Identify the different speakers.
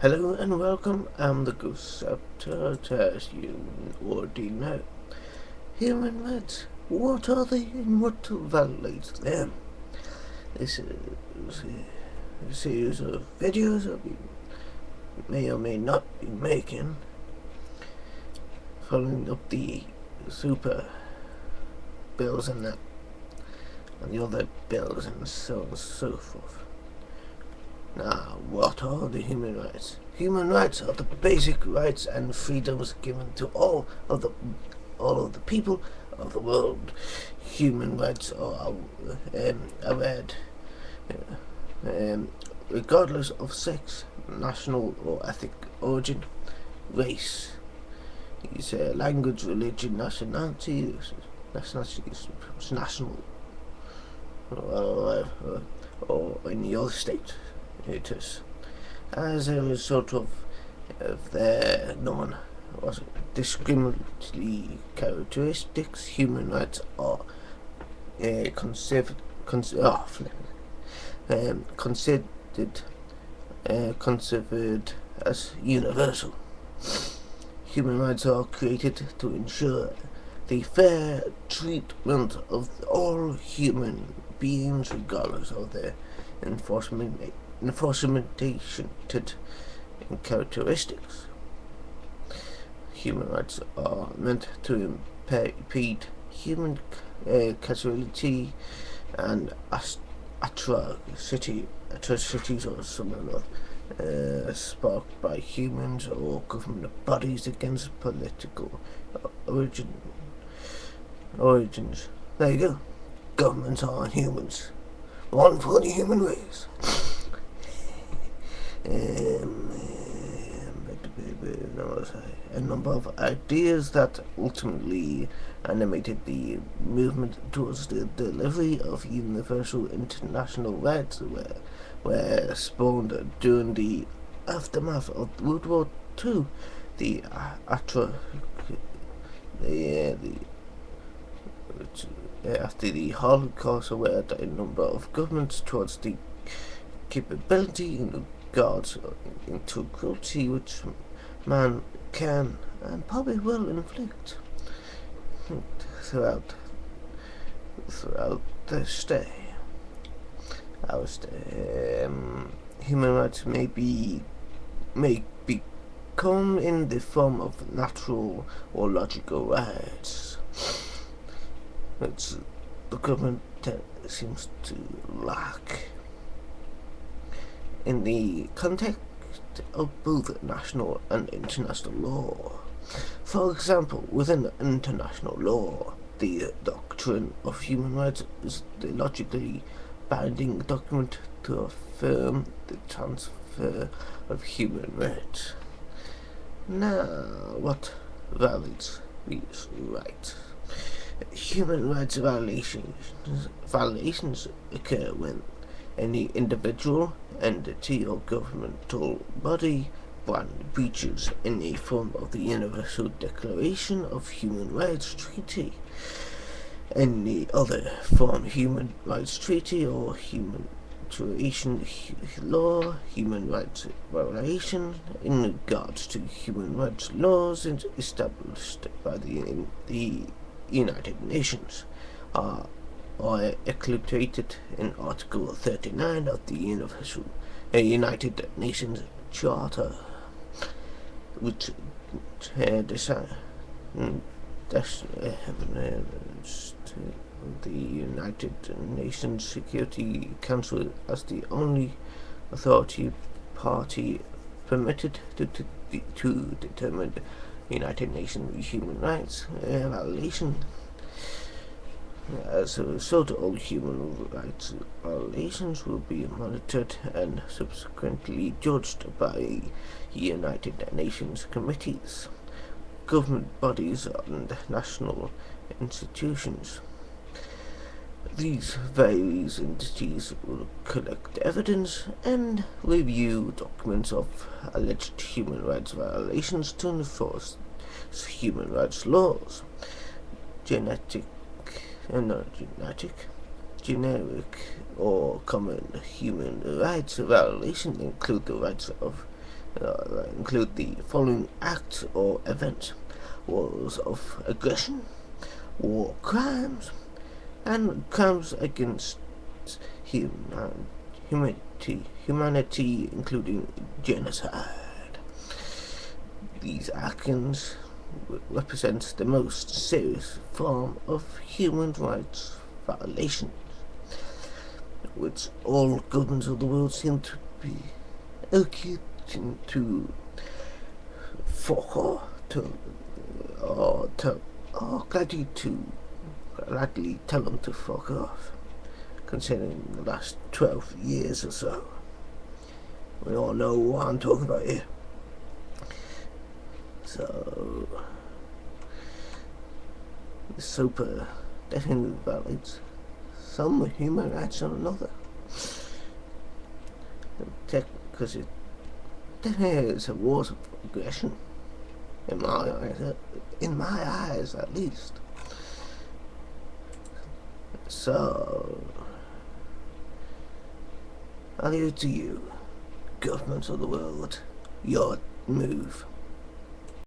Speaker 1: Hello and welcome. I'm the Ghost you already know. Human rights. What are they and what violates them? This is a series of videos I may or may not be making, following up the super bills and that, and the other bills and so on and so forth. Now, what are the human rights? Human rights are the basic rights and freedoms given to all of the people of the world. Human rights are awarded regardless of sex, national or ethnic origin, race, language, religion, national, or any other state. It is as a result of their non-discriminatory characteristics. Human rights are considered as universal. Human rights are created to ensure the fair treatment of all human beings, regardless of their enforcement characteristics. Human rights are meant to impede human casualty and atrocities or similar sparked by humans or government bodies against political origins. There you go. Governments are humans. One for the human race. A number of ideas that ultimately animated the movement towards the delivery of universal international rights were spawned during the aftermath of World War II. After the Holocaust, where a number of governments towards the capability in regards into cruelty which man can and probably will inflict throughout their stay. Our stay. Human rights may become in the form of natural or logical rights, which the government seems to lack in the context of both national and international law. For example, within international law, the doctrine of human rights is the logically binding document to affirm the transfer of human rights. Now, what violates these rights? Human rights violations occur when any individual, entity, or governmental body breaches any form of the Universal Declaration of Human Rights Treaty, any other form human rights treaty or humanitarian law, human rights violation in regards to human rights laws established by the United Nations are included in Article 39 of the United Nations Charter, which the United Nations Security Council as the only authority party permitted to determine United Nations human rights violation. As a result, all human rights violations will be monitored and subsequently judged by United Nations committees, government bodies, and national institutions. These various entities will collect evidence and review documents of alleged human rights violations to enforce human rights laws. Generic or common human rights violations include the rights of that include the following acts or events: wars of aggression, war crimes, and crimes against humanity, including genocide. These actions represent the most serious form of human rights violations, which all governments of the world seem to be okay to fuck off or gladly tell them to fuck off, considering the last 12 years or so. We all know what I'm talking about here. So, the SOPA definitely violates some human rights on another. Because it definitely is a war of aggression, in my eyes at least. So, I leave it to you, governments of the world, your move.